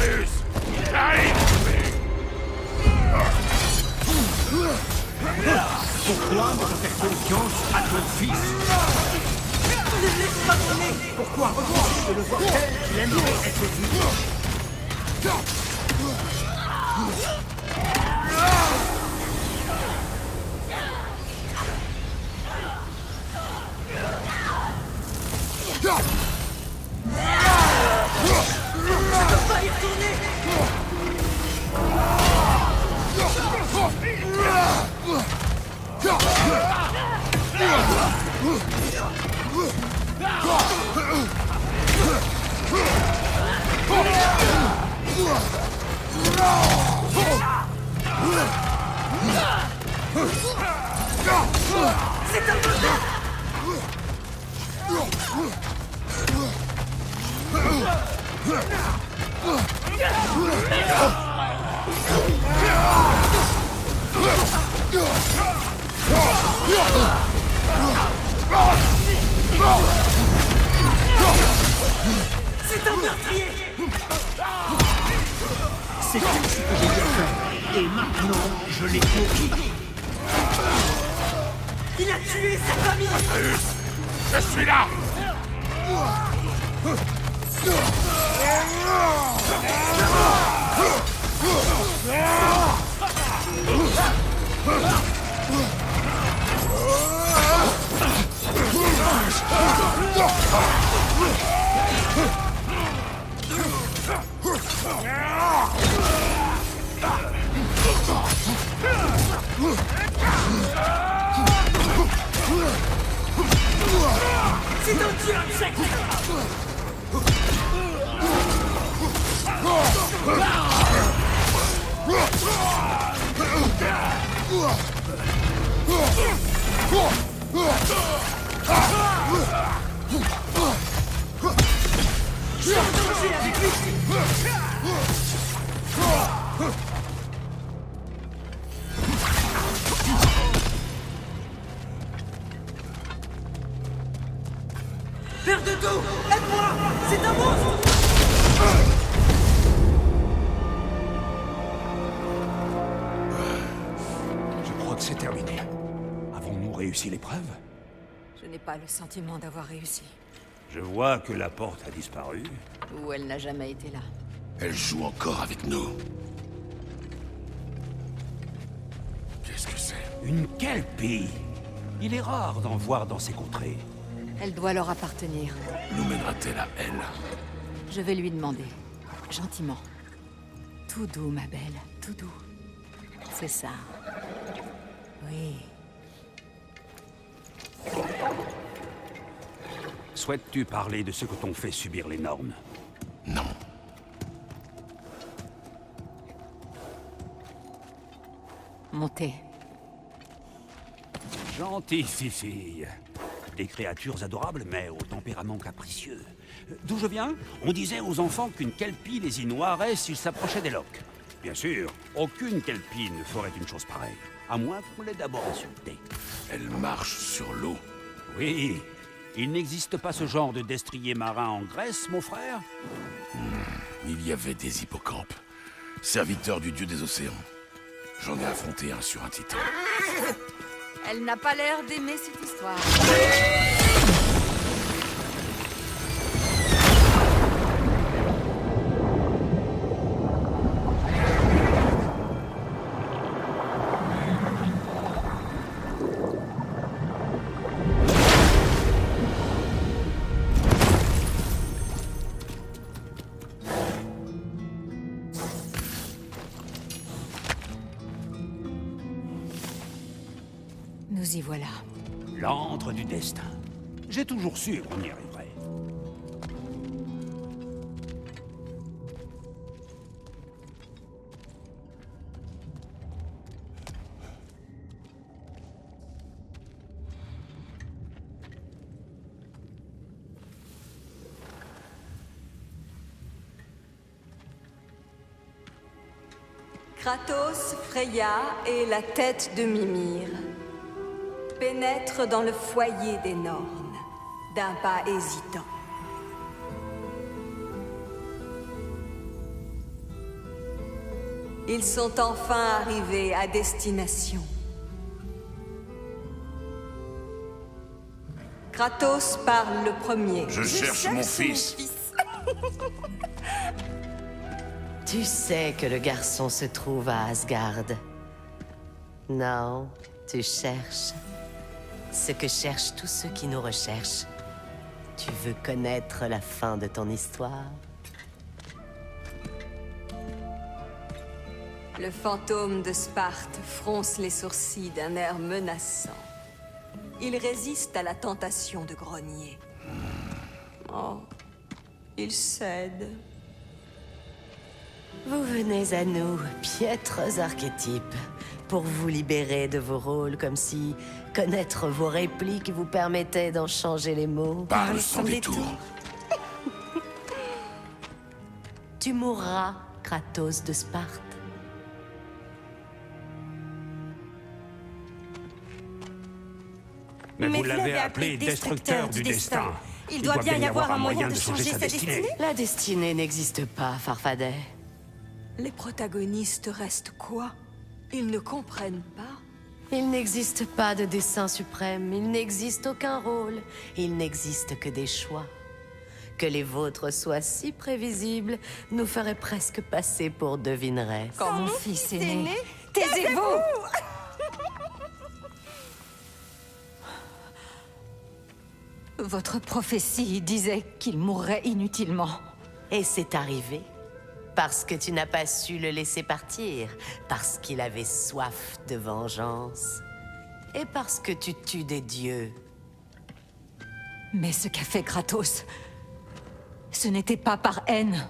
Atreus! J'arrive! Pourquoi ne pas faire confiance à ton fils? Ne le laisse pas tourner. Pourquoi refuser de le voir tel qu'il aimerait être vu? Je peux pas y retourner. C'est impossible. C'est un meurtrier. C'est tout ce que j'ai bien fait. Et maintenant, je l'ai compris. Il a tué sa famille. Atreus! Je suis là! C'est un tueur insecte. Je suis en danger avec lui. Père de tout, aide-moi. C'est un monstre. Je crois que c'est terminé. Avons-nous réussi l'épreuve? Je n'ai pas le sentiment d'avoir réussi. Je vois que la porte a disparu. Ou elle n'a jamais été là. Elle joue encore avec nous. Qu'est-ce que c'est? Une kelpie! Il est rare d'en voir dans ces contrées. Elle doit leur appartenir. Nous mènera-t-elle à elle? Je vais lui demander. Gentiment. Tout doux, ma belle. Tout doux. C'est ça. Oui. Souhaites-tu parler de ce que t'ont fait subir les nornes? Non. Montez. Gentille fille. Des créatures adorables, mais au tempérament capricieux. D'où je viens, on disait aux enfants qu'une kelpie les y noirait s'ils s'approchaient des loques. Bien sûr, aucune kelpie ne ferait une chose pareille, à moins qu'on l'ait d'abord insultée. Elle marche sur l'eau. Oui, il n'existe pas ce genre de destrier marin en Grèce, mon frère? Il y avait des hippocampes, serviteurs du dieu des océans. J'en ai affronté un sur un titan. Elle n'a pas l'air d'aimer cette histoire. Nous y voilà. L'antre du destin. J'ai toujours su qu'on y arriverait. Kratos, Freya et la tête de Mimir pénètrent dans le foyer des Nornes, d'un pas hésitant. Ils sont enfin arrivés à destination. Kratos parle le premier. Je cherche mon fils. Tu sais que le garçon se trouve à Asgard. Non, tu cherches ce que cherchent tous ceux qui nous recherchent. Tu veux connaître la fin de ton histoire? Le fantôme de Sparte fronce les sourcils d'un air menaçant. Il résiste à la tentation de grogner. Oh, il cède. Vous venez à nous, piètres archétypes, pour vous libérer de vos rôles, comme si connaître vos répliques vous permettait d'en changer les mots. Parle sans détour. Tu mourras, Kratos de Sparte. Mais vous l'avez appelé destructeur du destin. Il doit bien y avoir un moyen de changer sa destinée. La destinée n'existe pas, Farfadet. Les protagonistes restent quoi? Ils ne comprennent pas. Il n'existe pas de dessein suprême, il n'existe aucun rôle, il n'existe que des choix. Que les vôtres soient si prévisibles nous ferait presque passer pour devineresses. Quand mon fils est né, Taisez-vous! votre prophétie disait qu'il mourrait inutilement. Et c'est arrivé. Parce que tu n'as pas su le laisser partir. Parce qu'il avait soif de vengeance. Et parce que tu tues des dieux. Mais ce qu'a fait Kratos, ce n'était pas par haine.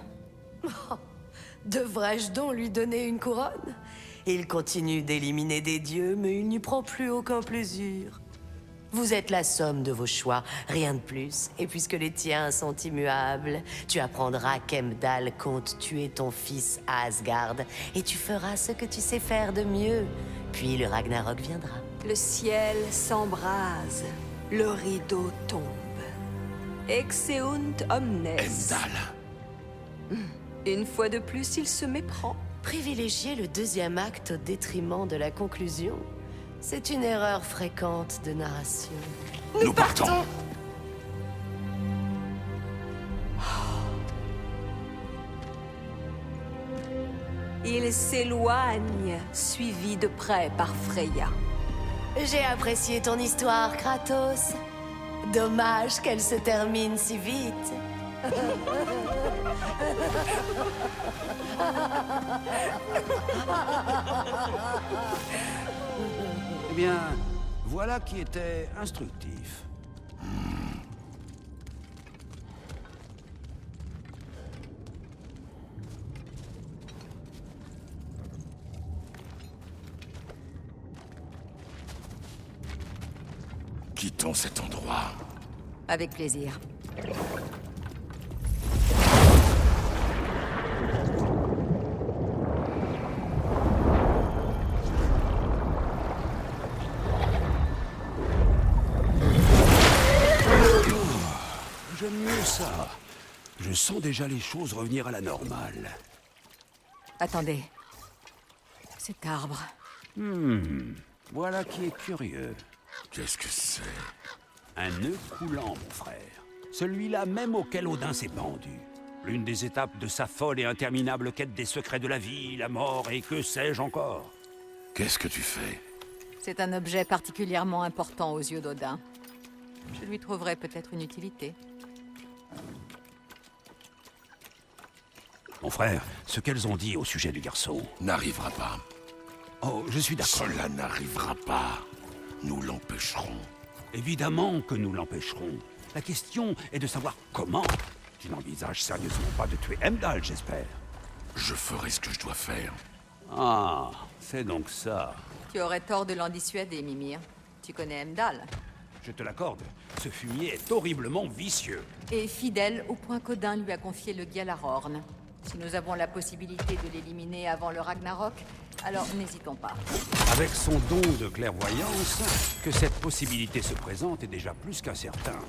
Devrais-je donc lui donner une couronne? Il continue d'éliminer des dieux, mais il n'y prend plus aucun plaisir. Vous êtes la somme de vos choix, rien de plus. Et puisque les tiens sont immuables, tu apprendras qu'Heimdall compte tuer ton fils à Asgard, et tu feras ce que tu sais faire de mieux. Puis le Ragnarok viendra. Le ciel s'embrase, le rideau tombe. Exeunt omnes. Heimdall. Une fois de plus, il se méprend. Privilégier le deuxième acte au détriment de la conclusion, c'est une erreur fréquente de narration. Nous partons. Il s'éloigne, suivi de près par Freya. J'ai apprécié ton histoire, Kratos. Dommage qu'elle se termine si vite. Eh bien, voilà qui était instructif. Quittons cet endroit. Avec plaisir. J'aime mieux ça. Je sens déjà les choses revenir à la normale. Attendez. Cet arbre. Voilà qui est curieux. Qu'est-ce que c'est? Un nœud coulant, mon frère. Celui-là même auquel Odin s'est pendu. L'une des étapes de sa folle et interminable quête des secrets de la vie, la mort et que sais-je encore. Qu'est-ce que tu fais? C'est un objet particulièrement important aux yeux d'Odin. Je lui trouverai peut-être une utilité. Mon frère, ce qu'elles ont dit au sujet du garçon... N'arrivera pas. Oh, je suis d'accord. Cela n'arrivera pas. Nous l'empêcherons. Évidemment que nous l'empêcherons. La question est de savoir comment. Tu n'envisages sérieusement pas de tuer Heimdall, j'espère. Je ferai ce que je dois faire. Ah, c'est donc ça. Tu aurais tort de l'en dissuader, Mimir. Tu connais Heimdall. Je te l'accorde, ce fumier est horriblement vicieux. Et fidèle au point qu'Odin lui a confié le Gjallarhorn. Si nous avons la possibilité de l'éliminer avant le Ragnarok, alors n'hésitons pas. Avec son don de clairvoyance, que cette possibilité se présente est déjà plus qu'incertain.